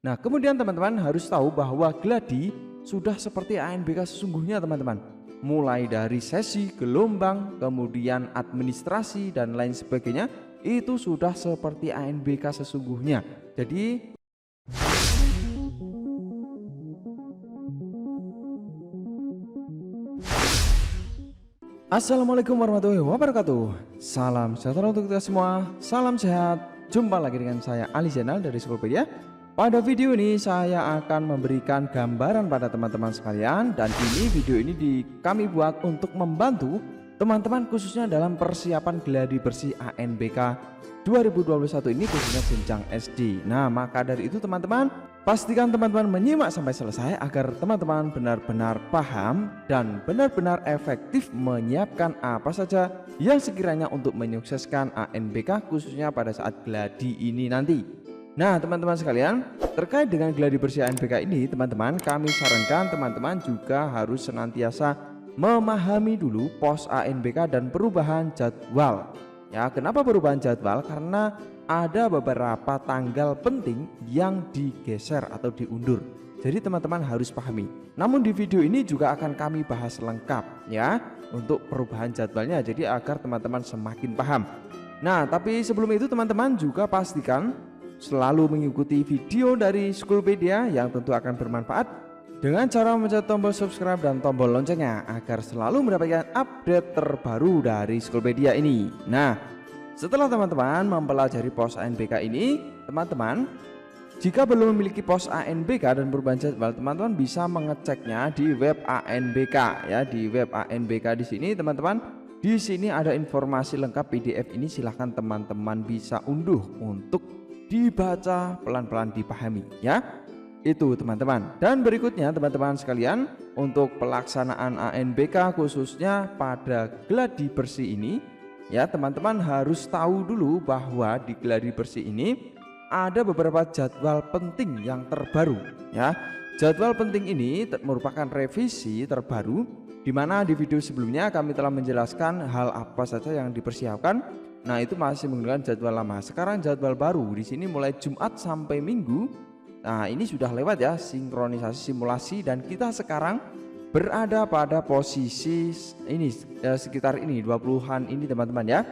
Nah, kemudian teman-teman harus tahu bahwa gladi sudah seperti ANBK sesungguhnya teman-teman. Mulai dari sesi, gelombang, kemudian administrasi dan lain sebagainya, itu sudah seperti ANBK sesungguhnya. Jadi Assalamualaikum warahmatullahi wabarakatuh. Salam sejahtera untuk kita semua. Salam sehat. Jumpa lagi dengan saya Ali Zainal dari Skoolpedia. Pada video ini saya akan memberikan gambaran pada teman-teman sekalian, dan video ini kami buat untuk membantu teman-teman khususnya dalam persiapan gladi bersih ANBK 2021 ini, khususnya jenjang SD. Nah, maka dari itu teman-teman, pastikan teman-teman menyimak sampai selesai agar teman-teman benar-benar paham dan benar-benar efektif menyiapkan apa saja yang sekiranya untuk menyukseskan ANBK khususnya pada saat gladi ini nanti. Nah, teman-teman sekalian, terkait dengan gladi bersih ANBK ini, teman-teman, kami sarankan teman-teman juga harus senantiasa memahami dulu pos ANBK dan perubahan jadwal. Ya, kenapa perubahan jadwal? Karena ada beberapa tanggal penting yang digeser atau diundur. Jadi teman-teman harus pahami. Namun di video ini juga akan kami bahas lengkap ya untuk perubahan jadwalnya, jadi agar teman-teman semakin paham. Nah, tapi sebelum itu teman-teman juga pastikan selalu mengikuti video dari Skoolpedia yang tentu akan bermanfaat dengan cara memencet tombol subscribe dan tombol loncengnya agar selalu mendapatkan update terbaru dari Skoolpedia ini. Nah, setelah teman-teman mempelajari pos ANBK ini, teman-teman jika belum memiliki pos ANBK dan perubahan jadwal, teman-teman bisa mengeceknya di web ANBK ya. Di web ANBK di sini teman-teman, di sini ada informasi lengkap PDF ini, silahkan teman-teman bisa unduh untuk dibaca pelan-pelan, dipahami ya. Itu teman-teman. Dan berikutnya teman-teman sekalian, untuk pelaksanaan ANBK khususnya pada gladi bersih ini ya, teman-teman harus tahu dulu bahwa di gladi bersih ini ada beberapa jadwal penting yang terbaru ya. Jadwal penting ini merupakan revisi terbaru, di mana di video sebelumnya kami telah menjelaskan hal apa saja yang dipersiapkan. Nah, itu masih menggunakan jadwal lama. Sekarang jadwal baru di sini mulai Jumat sampai Minggu. Nah, ini sudah lewat ya sinkronisasi simulasi, dan kita sekarang berada pada posisi ini sekitar ini 20-an ini teman-teman ya,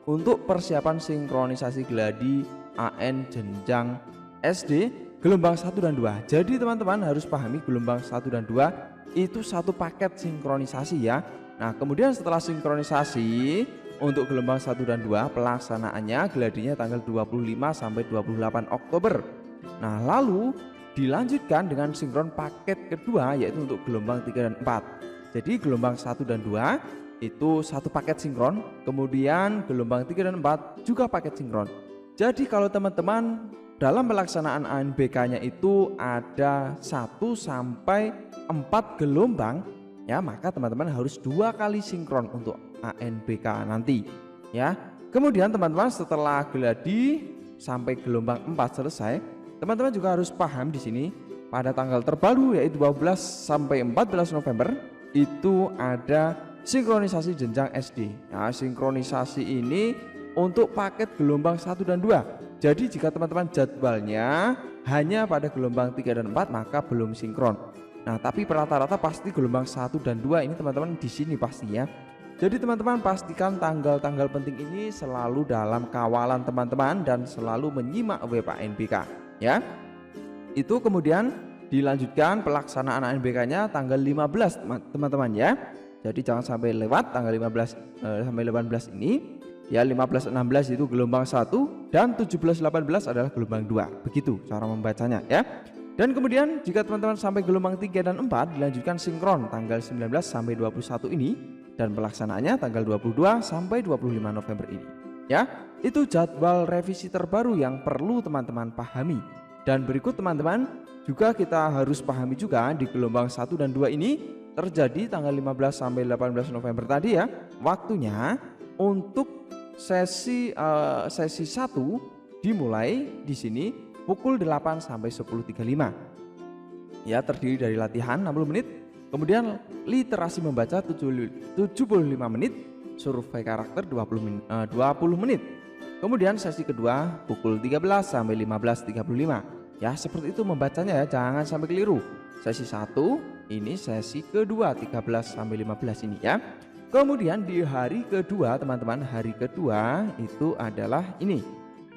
untuk persiapan sinkronisasi gladi AN jenjang SD gelombang 1 dan 2. Jadi teman-teman harus pahami gelombang 1 dan 2 itu satu paket sinkronisasi ya. Nah, kemudian setelah sinkronisasi untuk gelombang 1 dan 2 pelaksanaannya gladinya tanggal 25 sampai 28 Oktober. Nah, lalu dilanjutkan dengan sinkron paket kedua yaitu untuk gelombang 3 dan 4. Jadi gelombang 1 dan 2 itu satu paket sinkron, kemudian gelombang 3 dan 4 juga paket sinkron. Jadi kalau teman-teman dalam pelaksanaan ANBK-nya itu ada 1 sampai 4 gelombang ya, maka teman-teman harus 2 kali sinkron untuk ANBK nanti ya. Kemudian teman-teman setelah gladi sampai gelombang 4 selesai, teman-teman juga harus paham di sini pada tanggal terbaru yaitu 12 sampai 14 November itu ada sinkronisasi jenjang SD. Nah, sinkronisasi ini untuk paket gelombang 1 dan 2. Jadi jika teman-teman jadwalnya hanya pada gelombang 3 dan 4 maka belum sinkron. Nah, tapi rata-rata pasti gelombang 1 dan 2 ini teman-teman di sini pastinya. Jadi teman-teman pastikan tanggal-tanggal penting ini selalu dalam kawalan teman-teman dan selalu menyimak web ANBK ya. Itu kemudian dilanjutkan pelaksanaan ANBK-nya tanggal 15 teman-teman ya. Jadi jangan sampai lewat tanggal 15 sampai 18 ini ya. 15-16 itu gelombang 1 dan 17-18 adalah gelombang 2. Begitu cara membacanya ya. Dan kemudian jika teman-teman sampai gelombang 3 dan 4 dilanjutkan sinkron tanggal 19 sampai 21 ini, dan pelaksanaannya tanggal 22 sampai 25 November ini ya. Itu jadwal revisi terbaru yang perlu teman-teman pahami. Dan berikut teman-teman juga kita harus pahami juga di gelombang 1 dan 2 ini terjadi tanggal 15 sampai 18 November tadi ya. Waktunya untuk sesi 1 dimulai di sini pukul 8 sampai 10.35 ya, terdiri dari latihan 60 menit, kemudian literasi membaca 75 menit, survei karakter 20 menit. Kemudian sesi kedua pukul 13 sampai 15.35 Ya, seperti itu membacanya ya, jangan sampai keliru. Sesi 1 ini sesi kedua 13 sampai 15 ini ya. Kemudian di hari kedua teman-teman, hari kedua itu adalah ini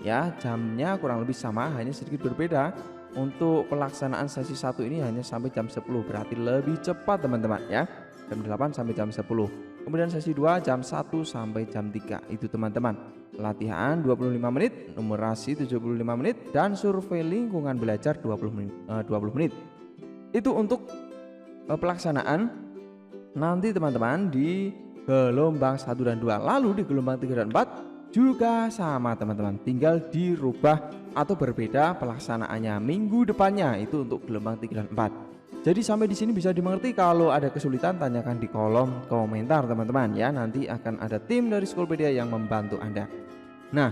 ya, jamnya kurang lebih sama, hanya sedikit berbeda. Untuk pelaksanaan sesi 1 ini hanya sampai jam 10, berarti lebih cepat teman-teman ya, jam 8 sampai jam 10. Kemudian sesi 2 jam 1 sampai jam 3 itu teman-teman. Latihan 25 menit, numerasi 75 menit, dan survei lingkungan belajar 20 menit. Itu untuk pelaksanaan nanti teman-teman di gelombang 1 dan 2. Lalu di gelombang 3 dan 4 juga sama teman-teman, tinggal dirubah atau berbeda pelaksanaannya minggu depannya, itu untuk gelombang 3 dan 4. Jadi sampai di sini bisa dimengerti. Kalau ada kesulitan tanyakan di kolom komentar teman-teman ya, nanti akan ada tim dari Schoolpedia yang membantu Anda. Nah,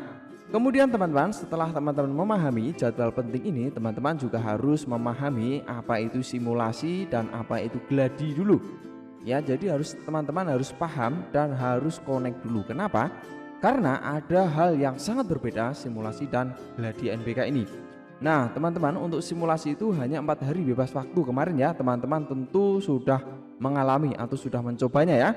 kemudian teman-teman, setelah teman-teman memahami jadwal penting ini, teman-teman juga harus memahami apa itu simulasi dan apa itu gladi dulu. Ya, jadi teman-teman harus paham dan harus connect dulu. Kenapa? Karena ada hal yang sangat berbeda simulasi dan gladi NBK ini. Nah teman-teman, untuk simulasi itu hanya 4 hari bebas waktu kemarin ya. Teman-teman tentu sudah mengalami atau sudah mencobanya ya.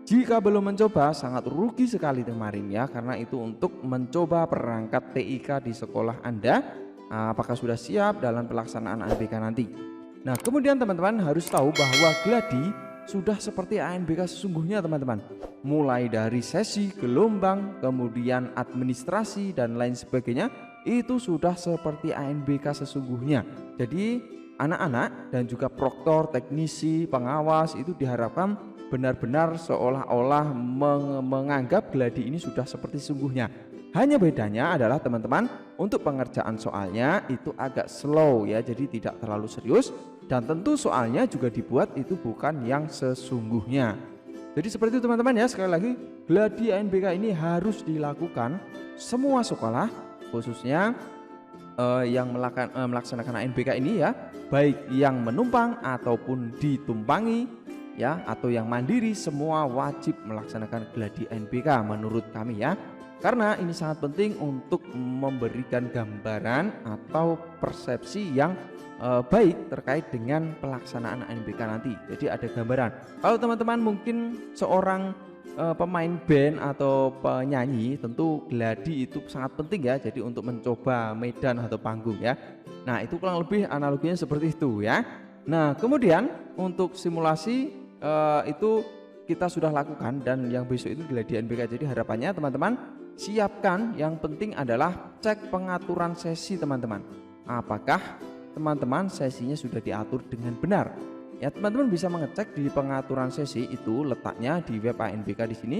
Jika belum mencoba sangat rugi sekali kemarin ya, karena itu untuk mencoba perangkat TIK di sekolah Anda. Apakah sudah siap dalam pelaksanaan ANBK nanti. Nah kemudian teman-teman harus tahu bahwa gladi sudah seperti ANBK sesungguhnya teman-teman. Mulai dari sesi, gelombang, kemudian administrasi dan lain sebagainya, itu sudah seperti ANBK sesungguhnya. Jadi anak-anak dan juga proktor, teknisi, pengawas itu diharapkan benar-benar seolah-olah menganggap gladi ini sudah seperti sesungguhnya. Hanya bedanya adalah teman-teman, untuk pengerjaan soalnya itu agak slow ya, jadi tidak terlalu serius, dan tentu soalnya juga dibuat itu bukan yang sesungguhnya. Jadi seperti itu teman-teman ya. Sekali lagi, gladi ANBK ini harus dilakukan semua sekolah, khususnya yang melaksanakan ANBK ini ya, baik yang menumpang ataupun ditumpangi ya, atau yang mandiri, semua wajib melaksanakan gladi ANBK menurut kami ya. Karena ini sangat penting untuk memberikan gambaran atau persepsi yang baik terkait dengan pelaksanaan ANBK nanti. Jadi ada gambaran. Kalau teman-teman mungkin seorang pemain band atau penyanyi, tentu gladi itu sangat penting ya. Jadi untuk mencoba medan atau panggung ya. Nah itu kurang lebih analoginya seperti itu ya. Nah kemudian untuk simulasi itu kita sudah lakukan, dan yang besok itu gladi ANBK. Jadi harapannya teman-teman siapkan, yang penting adalah cek pengaturan sesi teman-teman. Apakah teman-teman sesinya sudah diatur dengan benar? Ya teman-teman bisa mengecek di pengaturan sesi, itu letaknya di web ANBK di sini.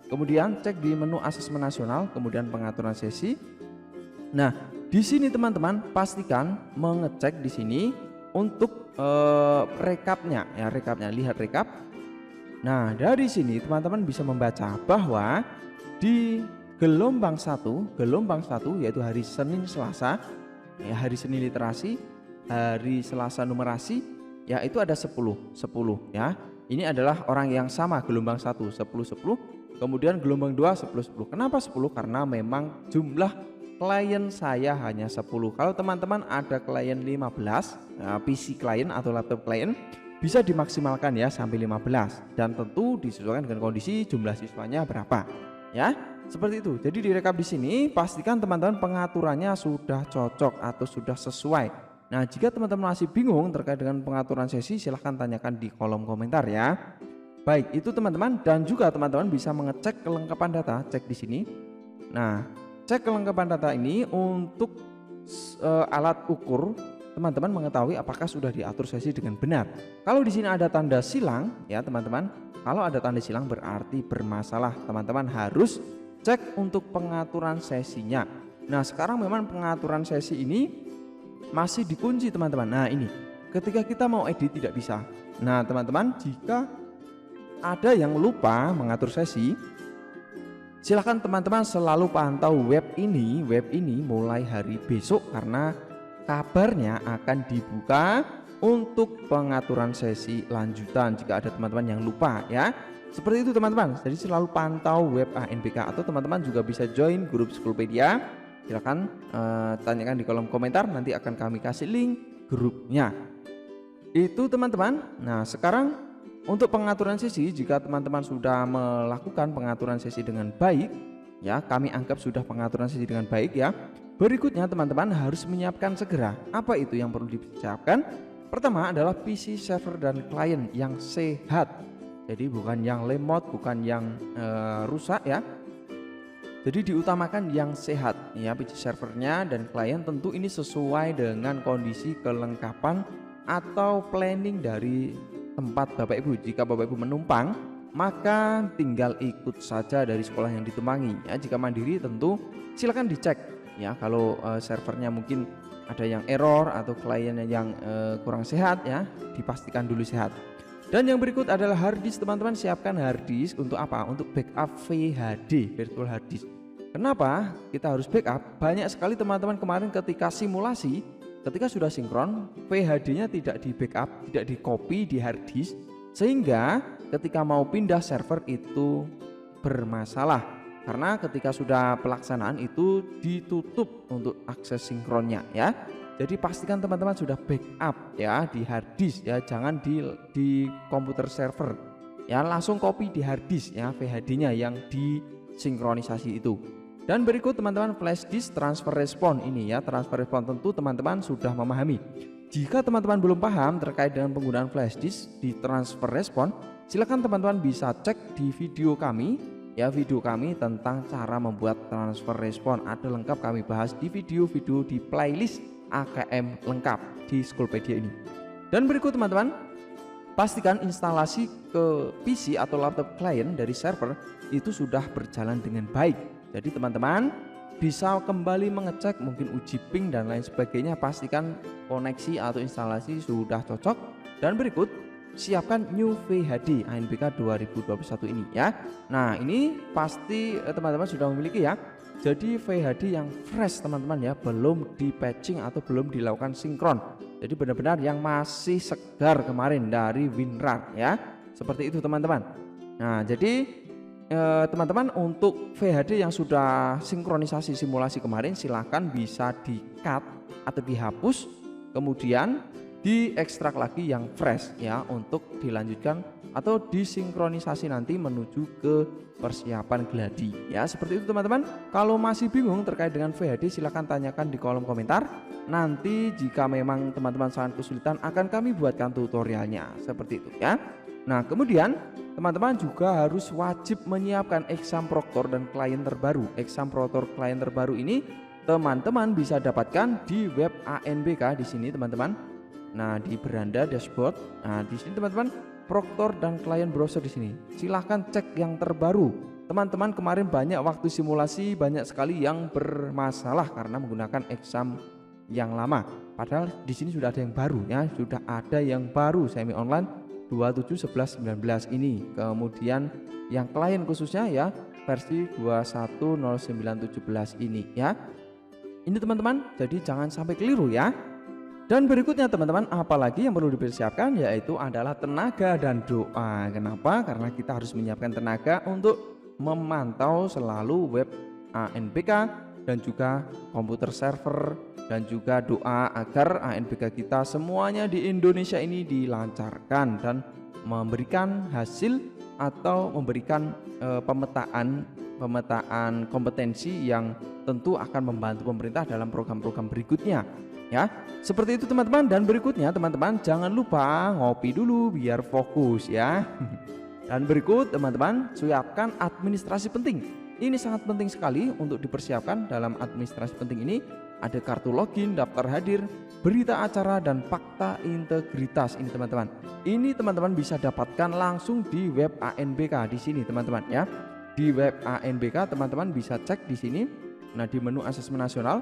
Kemudian cek di menu asesmen nasional, kemudian pengaturan sesi. Nah di sini teman-teman pastikan mengecek di sini untuk rekapnya ya, lihat rekap. Nah dari sini teman-teman bisa membaca bahwa di gelombang 1 yaitu hari Senin Selasa ya, hari Senin literasi, hari Selasa numerasi ya, itu ada 10 ya. Ini adalah orang yang sama, gelombang 1 10, kemudian gelombang 2 10. Kenapa 10? Karena memang jumlah klien saya hanya 10. Kalau teman-teman ada klien 15 PC klien atau laptop klien, bisa dimaksimalkan ya sampai 15, dan tentu disesuaikan dengan kondisi jumlah siswanya berapa ya. Seperti itu. Jadi direkap di sini, pastikan teman-teman pengaturannya sudah cocok atau sudah sesuai. Nah jika teman-teman masih bingung terkait dengan pengaturan sesi, silahkan tanyakan di kolom komentar ya. Baik, itu teman-teman. Dan juga teman-teman bisa mengecek kelengkapan data, cek di sini. Nah cek kelengkapan data ini untuk alat ukur teman-teman mengetahui apakah sudah diatur sesi dengan benar. Kalau di sini ada tanda silang ya teman-teman, kalau ada tanda silang berarti bermasalah. Teman-teman harus cek untuk pengaturan sesinya. Nah sekarang memang pengaturan sesi ini masih dikunci teman-teman. Nah ini ketika kita mau edit tidak bisa. Nah teman-teman, jika ada yang lupa mengatur sesi, silahkan teman-teman selalu pantau web ini mulai hari besok, karena kabarnya akan dibuka untuk pengaturan sesi lanjutan jika ada teman-teman yang lupa ya. Seperti itu teman-teman. Jadi selalu pantau web ANBK, atau teman-teman juga bisa join grup Schoolpedia Silahkan tanyakan di kolom komentar, nanti akan kami kasih link grupnya. Itu teman-teman. Nah, sekarang untuk pengaturan sesi, jika teman-teman sudah melakukan pengaturan sesi dengan baik, ya kami anggap sudah pengaturan sesi dengan baik ya. Berikutnya teman-teman harus menyiapkan segera. Apa itu yang perlu disiapkan? Pertama adalah PC server dan klien yang sehat. Jadi bukan yang lemot, bukan yang rusak ya. Jadi diutamakan yang sehat ya, PC servernya dan klien tentu ini sesuai dengan kondisi kelengkapan atau planning dari tempat Bapak Ibu. Jika Bapak Ibu menumpang, maka tinggal ikut saja dari sekolah yang ditumpangi ya. Jika mandiri tentu silakan dicek ya, kalau servernya mungkin ada yang error atau kliennya yang kurang sehat ya, dipastikan dulu sehat. Dan yang berikut adalah hard disk. Teman-teman siapkan hard disk untuk apa? Untuk backup VHD, virtual hard disk. Kenapa kita harus backup? Banyak sekali teman-teman kemarin ketika simulasi, ketika sudah sinkron, VHD-nya tidak di backup, tidak di copy di hard disk, sehingga ketika mau pindah server itu bermasalah. Karena ketika sudah pelaksanaan itu ditutup untuk akses sinkronnya ya. Jadi pastikan teman-teman sudah backup ya di hard disk ya, jangan di komputer server ya, langsung copy di hard disk ya VHD-nya yang disinkronisasi itu. Dan berikut teman-teman flash disk transfer respon ini ya, transfer respon tentu teman-teman sudah memahami. Jika teman-teman belum paham terkait dengan penggunaan flash disk di transfer respon, silakan teman-teman bisa cek di video kami ya, video kami tentang cara membuat transfer respon. Ada lengkap kami bahas di video-video di playlist AKM lengkap di Schoolpedia ini. Dan berikut teman-teman, pastikan instalasi ke PC atau laptop klien dari server itu sudah berjalan dengan baik. Jadi teman-teman bisa kembali mengecek mungkin uji ping dan lain sebagainya, pastikan koneksi atau instalasi sudah cocok. Dan berikut siapkan new VHD ANBK 2021 ini ya. Nah, ini pasti teman-teman sudah memiliki ya. Jadi VHD yang fresh teman-teman ya, belum di patching atau belum dilakukan sinkron. Jadi benar-benar yang masih segar kemarin dari WinRAR ya. Seperti itu teman-teman. Nah, jadi teman-teman untuk VHD yang sudah sinkronisasi simulasi kemarin silahkan bisa di-cut atau dihapus, kemudian diekstrak lagi yang fresh ya untuk dilanjutkan atau disinkronisasi nanti menuju ke persiapan gladi ya. Seperti itu teman-teman. Kalau masih bingung terkait dengan VHD silahkan tanyakan di kolom komentar. Nanti jika memang teman-teman sangat kesulitan akan kami buatkan tutorialnya seperti itu ya. Nah, kemudian teman-teman juga harus wajib menyiapkan exam proctor dan klien terbaru. Exam proctor klien terbaru ini teman-teman bisa dapatkan di web ANBK di sini teman-teman. Nah, di beranda dashboard. Nah, di sini teman-teman proctor dan klien browser di sini. Silahkan cek yang terbaru. Teman-teman kemarin banyak waktu simulasi banyak sekali yang bermasalah karena menggunakan exam yang lama. Padahal di sini sudah ada yang baru ya, sudah ada yang baru semi online 27.11.19 ini. Kemudian yang klien khususnya ya versi 21.09.17 ini ya. Ini teman-teman, jadi jangan sampai keliru ya. Dan berikutnya teman-teman, apalagi yang perlu dipersiapkan yaitu adalah tenaga dan doa. Kenapa? Karena kita harus menyiapkan tenaga untuk memantau selalu web ANBK dan juga komputer server, dan juga doa agar ANBK kita semuanya di Indonesia ini dilancarkan dan memberikan hasil atau memberikan pemetaan kompetensi yang tentu akan membantu pemerintah dalam program-program berikutnya ya. Seperti itu teman-teman. Dan berikutnya teman-teman jangan lupa ngopi dulu biar fokus ya. Dan berikut teman-teman siapkan administrasi penting. Ini sangat penting sekali untuk dipersiapkan. Dalam administrasi penting ini ada kartu login, daftar hadir, berita acara, dan fakta integritas. Ini teman-teman. Ini teman-teman bisa dapatkan langsung di web ANBK di sini teman-teman ya. Di web ANBK teman-teman bisa cek di sini. Nah, di menu asesmen nasional.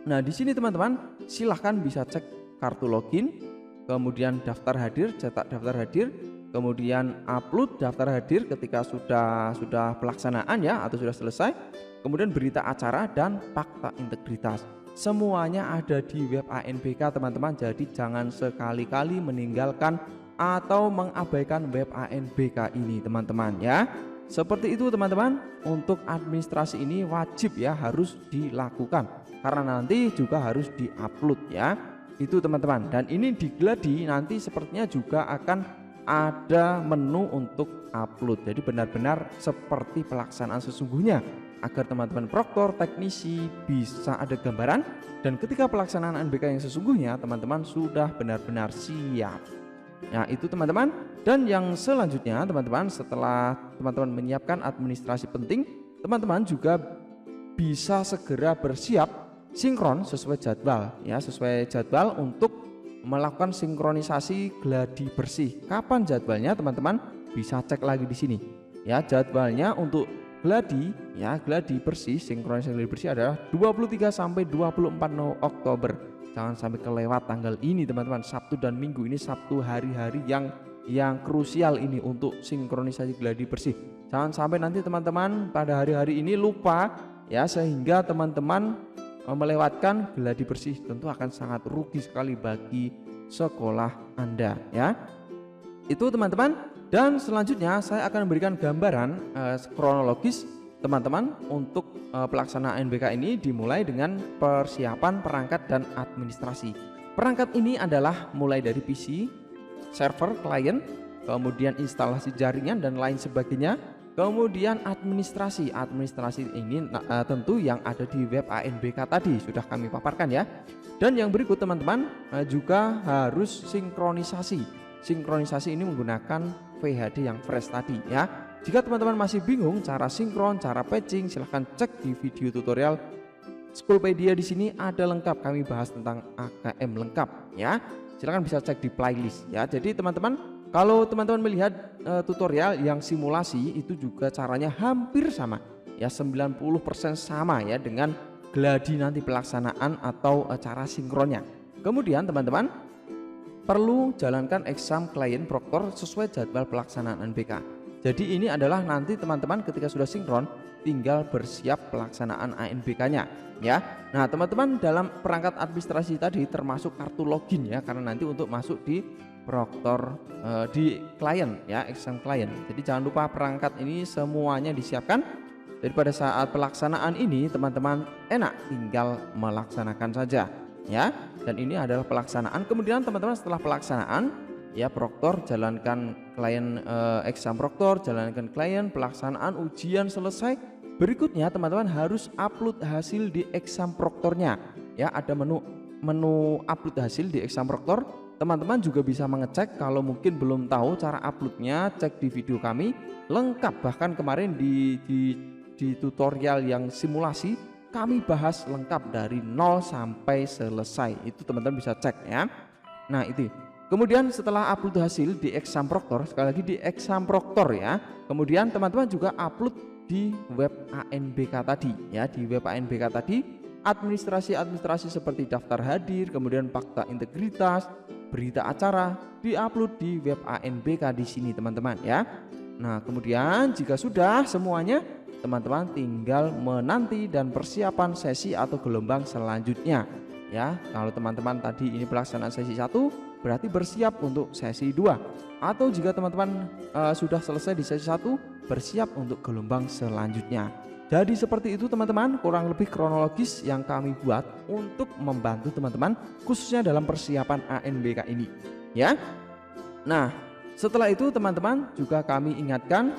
Nah, di sini teman-teman silahkan bisa cek kartu login, kemudian daftar hadir, cetak daftar hadir, kemudian upload daftar hadir ketika sudah pelaksanaan ya atau sudah selesai, kemudian berita acara dan fakta integritas. Semuanya ada di web ANBK teman-teman. Jadi jangan sekali-kali meninggalkan atau mengabaikan web ANBK ini teman-teman ya. seperti itu teman-teman. Untuk administrasi ini wajib ya, harus dilakukan karena nanti juga harus diupload ya. Itu teman-teman. Dan ini di Gladi nanti sepertinya juga akan ada menu untuk upload. Jadi benar-benar seperti pelaksanaan sesungguhnya, agar teman-teman proktor, teknisi bisa ada gambaran, dan ketika pelaksanaan UNBK yang sesungguhnya teman-teman sudah benar-benar siap. Nah itu teman-teman. Dan yang selanjutnya teman-teman, setelah teman-teman menyiapkan administrasi penting, teman-teman juga bisa segera bersiap sinkron sesuai jadwal ya, sesuai jadwal untuk melakukan sinkronisasi gladi bersih. Kapan jadwalnya teman-teman? Bisa cek lagi di sini ya, jadwalnya untuk gladi ya, gladi bersih, sinkronisasi gladi bersih adalah 23 sampai 24 Oktober. Jangan sampai kelewat tanggal ini teman-teman. Sabtu dan Minggu ini Sabtu hari-hari yang krusial ini untuk sinkronisasi gladi bersih. Jangan sampai nanti teman-teman pada hari-hari ini lupa ya, sehingga teman-teman melewatkan gladi bersih. Tentu akan sangat rugi sekali bagi sekolah Anda ya. Itu teman-teman. Dan selanjutnya saya akan memberikan gambaran kronologis teman-teman untuk pelaksanaan UNBK ini, dimulai dengan persiapan perangkat dan administrasi. Perangkat ini adalah mulai dari PC, server, klien, kemudian instalasi jaringan dan lain sebagainya. Kemudian administrasi ini tentu yang ada di web ANBK tadi sudah kami paparkan ya. Dan yang berikut teman-teman juga harus sinkronisasi. Sinkronisasi ini menggunakan VHD yang fresh tadi ya. Jika teman-teman masih bingung cara sinkron, cara patching, silahkan cek di video tutorial Schoolpedia. Di sini ada lengkap, kami bahas tentang AKM lengkap ya. Silahkan bisa cek di playlist ya. Jadi teman-teman, kalau teman-teman melihat tutorial yang simulasi itu juga caranya hampir sama ya, 90% sama ya dengan gladi nanti pelaksanaan atau cara sinkronnya. Kemudian teman-teman perlu jalankan exam klien proktor sesuai jadwal pelaksanaan UNBK. Jadi ini adalah nanti teman-teman ketika sudah sinkron tinggal bersiap pelaksanaan ANBK-nya ya. Nah teman-teman, dalam perangkat administrasi tadi termasuk kartu login ya, karena nanti untuk masuk di proktor di klien ya, exam klien. Jadi jangan lupa perangkat ini semuanya disiapkan. Jadi pada saat pelaksanaan ini teman-teman enak tinggal melaksanakan saja ya. Dan ini adalah pelaksanaan. Kemudian teman-teman setelah pelaksanaan ya, proktor jalankan klien, exam proktor jalankan klien, pelaksanaan ujian selesai. Berikutnya teman-teman harus upload hasil di exam proktornya ya. Ada menu upload hasil di exam proktor. Teman-teman juga bisa mengecek, kalau mungkin belum tahu cara uploadnya, cek di video kami lengkap. Bahkan kemarin di tutorial yang simulasi kami bahas lengkap dari nol sampai selesai. Itu teman-teman bisa cek ya. Nah itu. Kemudian setelah upload hasil di exam proktor, sekali lagi di exam proktor ya. Kemudian teman-teman juga upload di web ANBK tadi ya. Di web ANBK tadi administrasi seperti daftar hadir, kemudian fakta integritas, berita acara diupload di web ANBK di sini teman-teman ya. Nah kemudian jika sudah semuanya, teman-teman tinggal menanti dan persiapan sesi atau gelombang selanjutnya ya. Kalau teman-teman tadi ini pelaksanaan sesi 1, berarti bersiap untuk sesi 2. Atau jika teman-teman sudah selesai di sesi 1, bersiap untuk gelombang selanjutnya. Jadi seperti itu teman-teman, kurang lebih kronologis yang kami buat untuk membantu teman-teman khususnya dalam persiapan ANBK ini ya. Nah setelah itu teman-teman juga kami ingatkan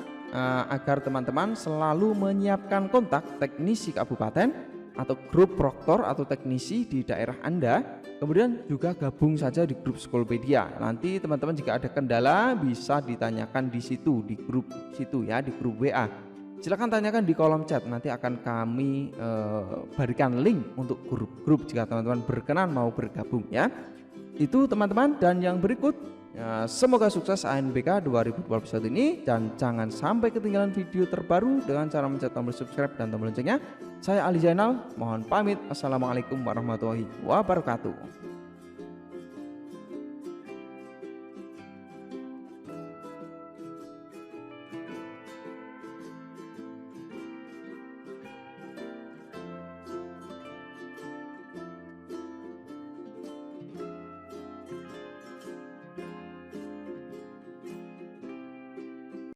agar teman-teman selalu menyiapkan kontak teknisi kabupaten atau grup proktor atau teknisi di daerah Anda. Kemudian juga gabung saja di grup Schoolpedia. Nanti teman-teman jika ada kendala bisa ditanyakan di situ, di grup situ ya, di grup WA. Silahkan tanyakan di kolom chat, nanti akan kami berikan link untuk grup-grup jika teman-teman berkenan mau bergabung ya. Itu teman-teman. Dan yang berikut, semoga sukses ANBK 2021 ini, dan jangan sampai ketinggalan video terbaru dengan cara mencet tombol subscribe dan tombol loncengnya. Saya Ali Zainal, mohon pamit. Assalamualaikum warahmatullahi wabarakatuh.